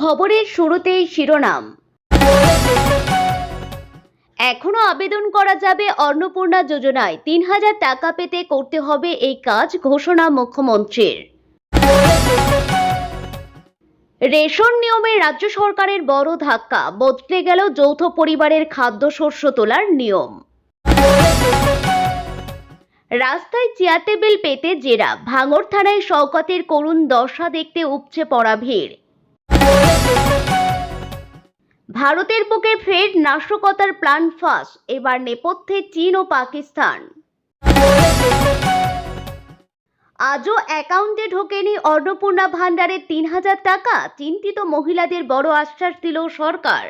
খবরের শুরুতেই শিরোনাম। এখনো আবেদন করা যাবে অন্নপূর্ণা যোজনায় ৩,০০০ টাকা পেতে করতে হবে এই কাজ, ঘোষণা মুখ্যমন্ত্রীর। রেশন নিয়মে রাজ্য সরকারের বড় ধাক্কা, বদলে গেল যৌথ পরিবারের খাদ্যশস্য তোলার নিয়ম। রাস্তায় চেয়ার টেবিল পেতে জেরা, ভাঙড় থানায় শওকতের করুণ দশা দেখতে উপচে পড়া ভিড়। ভারতের বুকে ফের নাশকতার প্ল্যান ফাঁস, এবার নেপথ্যে চীন ও পাকিস্তান। আজও অ্যাকাউন্টে ঢোকেনি অন্নপূর্ণা ভান্ডারের ৩,০০০ টাকা, চিন্তিত মহিলাদের বড় আশ্বাস দিল সরকার।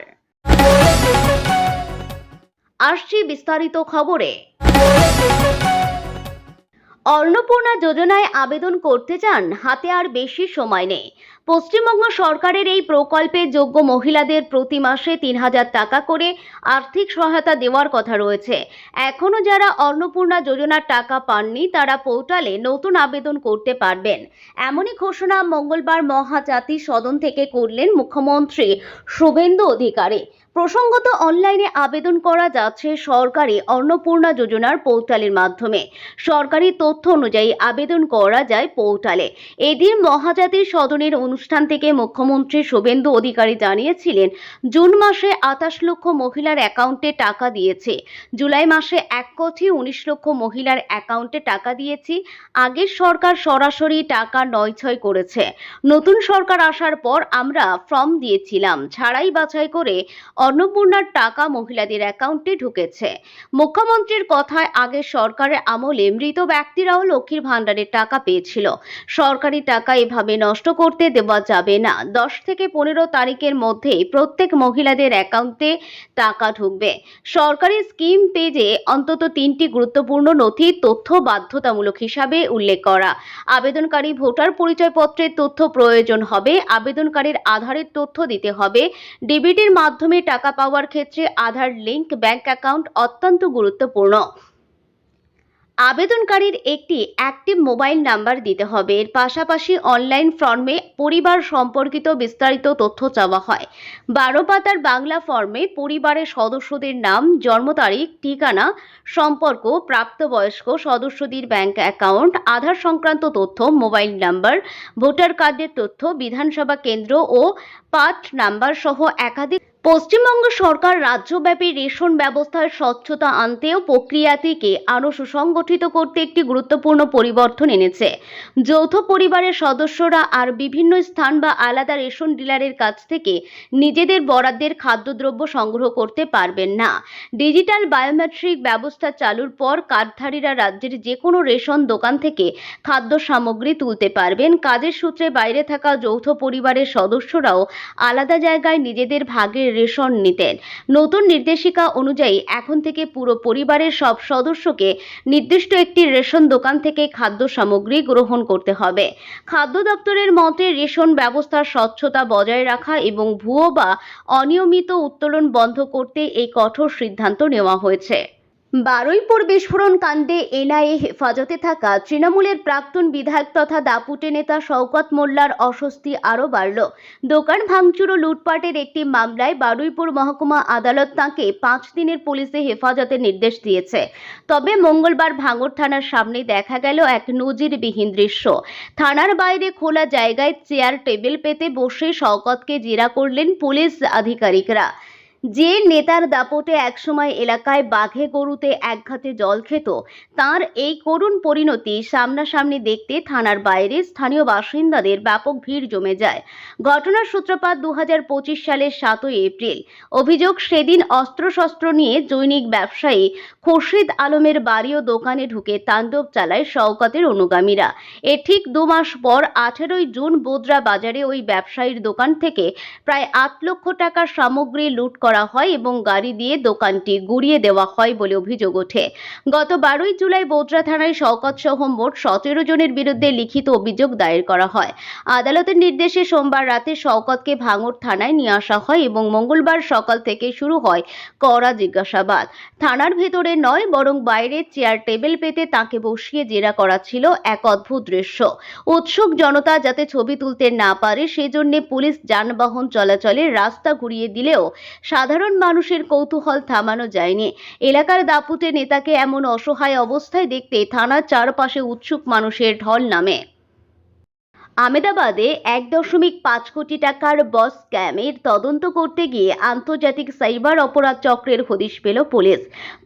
আসছি বিস্তারিত খবরে। অন্নপূর্ণা যোজনায় আবেদন করতে চান? হাতে আর বেশি সময় নেই। পশ্চিমবঙ্গ সরকারের এই প্রকল্পে যোগ্য মহিলাদের প্রতি মাসে ৩,০০০ টাকা করে আর্থিক সহায়তা দেওয়ার কথা রয়েছে। এখনো যারা অন্নপূর্ণা যোজনার টাকা পাননি তারা পোর্টালে নতুন আবেদন করতে পারবেন। এমনই ঘোষণা মঙ্গলবার মহাজাতি সদন থেকে করলেন মুখ্যমন্ত্রী শুভেন্দু অধিকারী। প্রসঙ্গত, অনলাইনে আবেদন করা যাচ্ছে সরকারি অন্নপূর্ণা যোজনার পোর্টালের মাধ্যমে। সরকারি তথ্য অনুযায়ী আবেদন করা যায় পোর্টালে। এদিন মহাজাতি সদনের অনুষ্ঠান থেকে মুখ্যমন্ত্রী শুভেন্দু অধিকারী জানিয়েছিলেন, জুন মাসে ২৮ লক্ষ মহিলার অ্যাকাউন্টে টাকা দিয়েছে, জুলাই মাসে ১,১৯,০০,০০০ মহিলার অ্যাকাউন্টে টাকা দিয়েছি। আগের সরকার সরাসরি টাকা নয়-ছয় করেছে। নতুন সরকার আসার পর আমরা ফর্ম দিয়েছিলাম, ছাড়াই বাছাই করে অন্নপূর্ণার টাকা মহিলাদের অ্যাকাউন্টে ঢুকেছে। মুখ্যমন্ত্রীর কথায়, আগের সরকারের আমলে মৃত ব্যক্তিরাও লক্ষ্মীর ভান্ডারের টাকা পেয়েছিল। সরকারি টাকা এভাবে নষ্ট করতে দেওয়া যাবে না। ১০ থেকে ১৫ তারিখের মধ্যে প্রত্যেক মহিলাদের অ্যাকাউন্টে টাকা ঢুকবে। সরকারি স্কিম পেজে অন্তত ৩টি গুরুত্বপূর্ণ নথি তথ্য বাধ্যতামূলক হিসাবে উল্লেখ করা। আবেদনকারী ভোটার পরিচয়পত্রের তথ্য প্রয়োজন হবে। আবেদনকারীর আধারের তথ্য দিতে হবে। ডিবিটির মাধ্যমে টাকা পাওয়ার ক্ষেত্রে আধার লিঙ্ক ব্যাংক অ্যাকাউন্ট অত্যন্ত গুরুত্বপূর্ণ। আবেদনকারীর একটি অ্যাক্টিভ মোবাইল নাম্বার দিতে হবে। এর পাশাপাশি অনলাইন ফর্মে পরিবার সম্পর্কিত বিস্তারিত তথ্য চাওয়া হয়। ১২ পাতার বাংলা ফর্মে পরিবারের সদস্যদের নাম, জন্ম তারিখ, ঠিকানা, সম্পর্ক, প্রাপ্তবয়স্ক সদস্যদের ব্যাংক অ্যাকাউন্ট, আধার সংক্রান্ত তথ্য, মোবাইল নাম্বার, ভোটার কার্ডের তথ্য, বিধানসভা কেন্দ্র ও পার্ট নাম্বার সহ একাধিক। পশ্চিমবঙ্গ সরকার রাজ্যব্যাপী রেশন ব্যবস্থার স্বচ্ছতা আনতে ও প্রক্রিয়াটিকে আরও সুসংগঠিত করতে একটি গুরুত্বপূর্ণ পরিবর্তন এনেছে। যৌথ পরিবারের সদস্যরা আর বিভিন্ন স্থান বা আলাদা রেশন ডিলারের কাছ থেকে নিজেদের বরাদ্দের খাদ্যদ্রব্য সংগ্রহ করতে পারবেন না। ডিজিটাল বায়োমেট্রিক ব্যবস্থা চালুর পর কার্ডধারীরা রাজ্যের যে কোনো রেশন দোকান থেকে খাদ্য সামগ্রী তুলতে পারবেন। কাজের সূত্রে বাইরে থাকা যৌথ পরিবারের সদস্যরাও আলাদা জায়গায় নিজেদের ভাগের রেশন নিতেন। নতুন নির্দেশিকা অনুযায়ী এখন থেকে পুরো পরিবারের সব সদস্যকে নির্দিষ্ট একটি রেশন দোকান থেকে খাদ্য সামগ্রী গ্রহণ করতে হবে। খাদ্য দপ্তরের মতে, রেশন ব্যবস্থার স্বচ্ছতা বজায় রাখা এবং ভুয়ো বা অনিয়মিত উত্তোলন বন্ধ করতে এই কঠোর সিদ্ধান্ত নেওয়া হয়েছে। বারুইপুর বিস্ফোরণ কাণ্ডে এনআইএ হেফাজতে থাকা তৃণমূলের প্রাক্তন বিধায়ক তথা দাপুটে নেতা শওকত মোল্লার অস্বস্তি আরও বাড়ল। দোকান ভাঙচুর ও লুটপাটের একটি মামলায় বারুইপুর মহকুমা আদালত তাঁকে ৫ দিনের পুলিশে হেফাজতের নির্দেশ দিয়েছে। তবে মঙ্গলবার ভাঙড় থানার সামনে দেখা গেল এক নজিরবিহীন দৃশ্য। থানার বাইরে খোলা জায়গায় চেয়ার টেবিল পেতে বসে শওকতকে জেরা করলেন পুলিশ আধিকারিকরা। যে নেতার দাপটে একসময় এলাকায় বাঘে গরুতে একঘাটে জল খেত, তার এই করুণ পরিণতি সামনাসামনি দেখতে থানার বাইরে স্থানীয় বাসিন্দাদের ব্যাপক ভিড় জমে যায়। ঘটনার সূত্রপাত ২০২৫ সালের ৭ই এপ্রিল। অভিযোগ, সেদিন অস্ত্রশস্ত্র নিয়ে জৈনিক ব্যবসায়ী খুরশিদ আলমের বাড়ি ও দোকানে ঢুকে তাণ্ডব চালায় শওকতের অনুগামীরা। এর ঠিক ২ মাস পর ১৮ই জুন বোদরা বাজারে ওই ব্যবসায়ীর দোকান থেকে প্রায় ৮ লক্ষ টাকার সামগ্রী লুট করা করা হয় এবং গাড়ি দিয়ে দোকানটি গুড়িয়ে দেওয়া হয় বলে অভিযোগ ওঠে। গত 12 জুলাই বোদরা থানায় শওকত সহ মোট 17 জনের বিরুদ্ধে লিখিত অভিযোগ দায়ের করা হয়। আদালতের নির্দেশে সোমবার রাতে শওকতকে ভাঙড় থানায় নিয়ে আসা হয় এবং মঙ্গলবার সকাল থেকে শুরু হয় কড়া জিজ্ঞাসাবাদ। থানার ভেতরে নয় বরং বাইরে চেয়ার টেবিল পেতে তাকে বসিয়ে জেরা করা ছিল এক অদ্ভুত দৃশ্য। উৎসুক জনতা যাতে ছবি তুলতে না পারে সেজন্য পুলিশ যানবাহন চলাচলের রাস্তা ঘুরিয়ে দিলেও সাধারণ মানুষের কৌতূহল থামানো যায়নি। এলাকার দাপুটে নেতাকে এমন অসহায় অবস্থায় দেখতে থানার চারপাশে উৎসুক মানুষের ঢল নামে। আহমেদাবাদে 1.5 কোটি টাকার বস স্ক্যামের তদন্ত করতে গিয়ে আন্তর্জাতিক সাইবার অপরাধ চক্রের হদিশ পেল পুলিশ।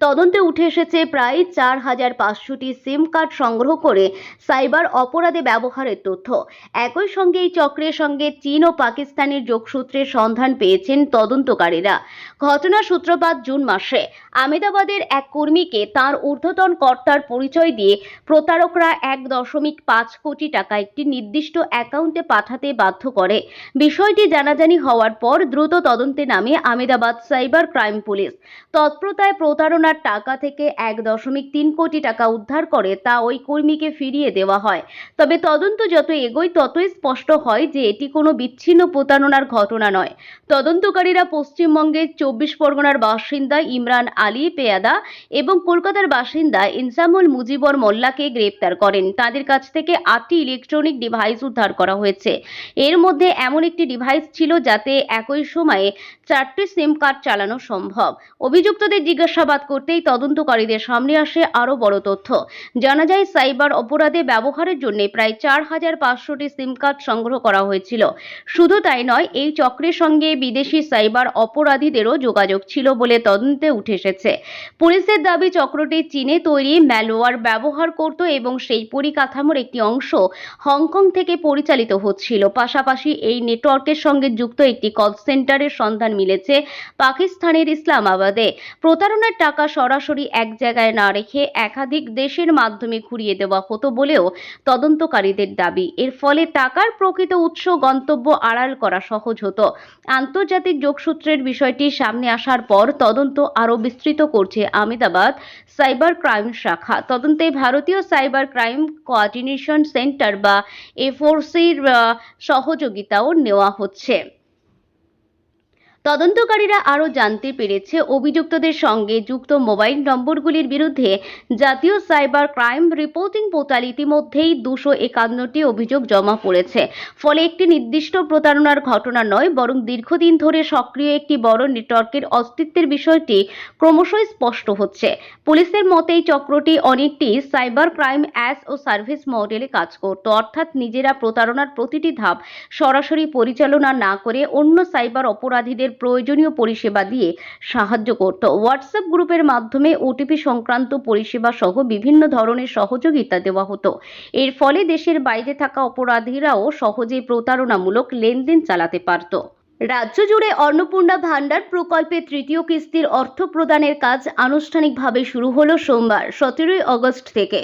তদন্তে উঠে এসেছে প্রায় 4,500টি সিম কার্ড সংগ্রহ করে সাইবার অপরাধে ব্যবহারের তথ্য। একই সঙ্গে এই চক্রের সঙ্গে চীন ও পাকিস্তানের যোগসূত্রের সন্ধান পেয়েছেন তদন্তকারীরা। ঘটনার সূত্রপাত জুন মাসে। আহমেদাবাদের এক কর্মীকে তাঁর ঊর্ধ্বতন কর্তার পরিচয় দিয়ে প্রতারকরা 1.5 কোটি টাকা একটি নির্দিষ্ট অ্যাকাউন্টে পাঠাতে বাধ্য করে। বিষয়টি জানাজানি হওয়ার পর দ্রুত তদন্তে নামে আহমেদাবাদ সাইবার ক্রাইম পুলিশ। তৎপ্রতায় প্রতারণার টাকা থেকে 1.3 কোটি টাকা উদ্ধার করে তা ওই কর্মীকে ফিরিয়ে দেওয়া হয়। তবে তদন্ত যত এগোয় ততই স্পষ্ট হয় যে এটি কোনো বিচ্ছিন্ন প্রতারণার ঘটনা নয়। তদন্তকারীরা পশ্চিমবঙ্গের 24 পরগনার বাসিন্দা ইমরান আলী পেয়াদা এবং কলকাতার বাসিন্দা ইনসামুল মুজিবর মোল্লাকে গ্রেপ্তার করেন। তাদের কাছ থেকে 8টি ইলেকট্রনিক ডিভাইস উদ্ধার করা হয়েছে। এর মধ্যে এমন একটি ডিভাইস ছিল যাতে একই সময়ে 4টি সিম কার্ড চালানো সম্ভব। অভিযুক্তদের জিজ্ঞাসাবাদ করতেই তদন্তকারীদের সামনে আসে আরও বড় তথ্য। জানা যায় সাইবার অপরাধে ব্যবহারের জন্য প্রায় 4,500টি সিম কার্ড সংগ্রহ করা হয়েছিল। শুধু তাই নয়, এই চক্রের সঙ্গে বিদেশি সাইবার অপরাধীদেরও যোগাযোগ ছিল বলে তদন্তে উঠে এসেছে। পুলিশের দাবি চক্রটি চীনে তৈরি ম্যালওয়্যার ব্যবহার করত এবং সেই পরিকাঠামোর একটি অংশ হংকং থেকে পরিচালিত হচ্ছিল। পাশাপাশি এই নেটওয়ার্কের সঙ্গে যুক্ত একটি কল সেন্টারের সন্ধান মিলেছে পাকিস্তানের ইসলামাবাদে। প্রতারণার টাকা সরাসরি এক জায়গায় না রেখে একাধিক দেশের মাধ্যমে ঘুরিয়ে দেওয়া হতো বলেও তদন্তকারীদের দাবি। এর ফলে টাকার প্রকৃত উৎস গন্তব্য আড়াল করা সহজ হতো। আন্তর্জাতিক যোগসূত্রের বিষয়টি সামনে আসার পর তদন্ত আরও বিস্তৃত করছে আহমেদাবাদ সাইবার ক্রাইম শাখা। তদন্তে ভারতীয় সাইবার ক্রাইম কোঅর্ডিনেশন সেন্টার বা এফওরসির সহযোগিতাও নেওয়া হচ্ছে। তদন্তকারীরা আরও জানতে পেরেছে অভিযুক্তদের সঙ্গে যুক্ত মোবাইল নম্বরগুলির বিরুদ্ধে জাতীয় সাইবার ক্রাইম রিপোর্টিং পোর্টাল ইতিমধ্যেই 251টি অভিযোগ জমা পড়েছে। ফলে একটি নির্দিষ্ট প্রতারণার ঘটনা নয় বরং দীর্ঘদিন ধরে সক্রিয় একটি বড় নেটওয়ার্কের অস্তিত্বের বিষয়টি ক্রমশই স্পষ্ট হচ্ছে। পুলিশের মতে এই চক্রটি অনেকটি সাইবার ক্রাইম অ্যাজ ও সার্ভিস মডেলে কাজ করত, অর্থাৎ নিজেরা প্রতারণার প্রতিটি ধাপ সরাসরি পরিচালনা না করে অন্য সাইবার অপরাধীদের প্রয়োজনীয় পরিষেবা দিয়ে সাহায্য করত। হোয়াটসঅ্যাপ গ্রুপের মাধ্যমে ওটিপি সংক্রান্ত পরিষেবা সহ বিভিন্ন ধরনের সহযোগিতা দেওয়া হতো। এর ফলে দেশের বাইরে থাকা অপরাধীরাও সহজেই প্রতারণামূলক লেনদেন চালাতে পারত। রাজ্য জুড়ে অন্নপূর্ণা ভান্ডার প্রকল্পের তৃতীয় কিস্তির অর্থ প্রদানের কাজ আনুষ্ঠানিকভাবে শুরু হলো সোমবার 17 আগস্ট থেকে।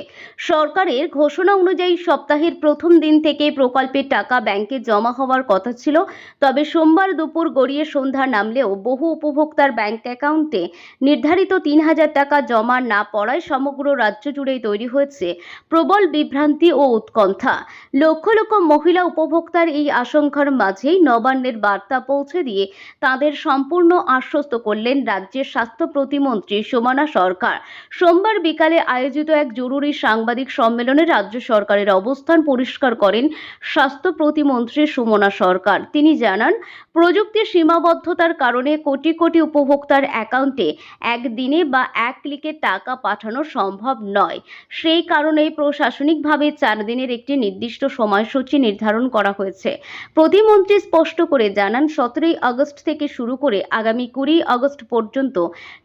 সরকারের ঘোষণা অনুযায়ী সপ্তাহের প্রথম দিন থেকে প্রকল্পের টাকা ব্যাংকে জমা হওয়ার কথা ছিল। তবে সোমবার দুপুর গড়িয়ে সন্ধ্যা নামলেও বহু উপভোক্তার ব্যাংক অ্যাকাউন্টে নির্ধারিত 3,000 টাকা জমা না পড়ায় সমগ্র রাজ্য জুড়েই তৈরি হয়েছে প্রবল বিভ্রান্তি ও উৎকণ্ঠা। লক্ষ লক্ষ মহিলা উপভোক্তার এই আশঙ্কার মাঝেই নবান্নের বার্তা পৌঁছে দিয়ে তাদের সম্পূর্ণ আশ্বস্ত করলেন রাজ্যের স্বাস্থ্য প্রতিমন্ত্রী সুমনা সরকার। সোমবার বিকালে আয়োজিত এক জরুরি সাংবাদিক সম্মেলনে রাজ্য সরকারের অবস্থান পরিষ্কার করেন স্বাস্থ্য প্রতিমন্ত্রী সুমনা সরকার। তিনি জানান, প্রযুক্তির সীমাবদ্ধতার কারণে কোটি কোটি উপভোক্তার অ্যাকাউন্টে একদিনে বা এক ক্লিকে টাকা পাঠানো সম্ভব নয়। সেই কারণেই প্রশাসনিকভাবে 4 দিনের একটি নির্দিষ্ট সময়সূচি নির্ধারণ করা হয়েছে। প্রতিমন্ত্রী স্পষ্ট করে জানান, 17 আগস্ট থেকে শুরু করে আগামী 20 আগস্ট পর্যন্ত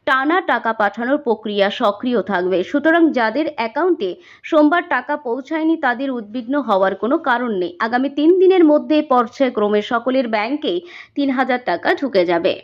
টানা টাকা পাঠানোর প্রক্রিয়া সক্রিয় থাকবে। সুতরাং যাদের অ্যাকাউন্টে সোমবার টাকা পৌঁছায়নি তাদের উদ্বিগ্ন হওয়ার কোনো কারণ নেই। আগামী 3 দিনের মধ্যে পর্যায়ক্রমে সকলের ব্যাংকে 3,000 টাকা ঢুকে যাবে।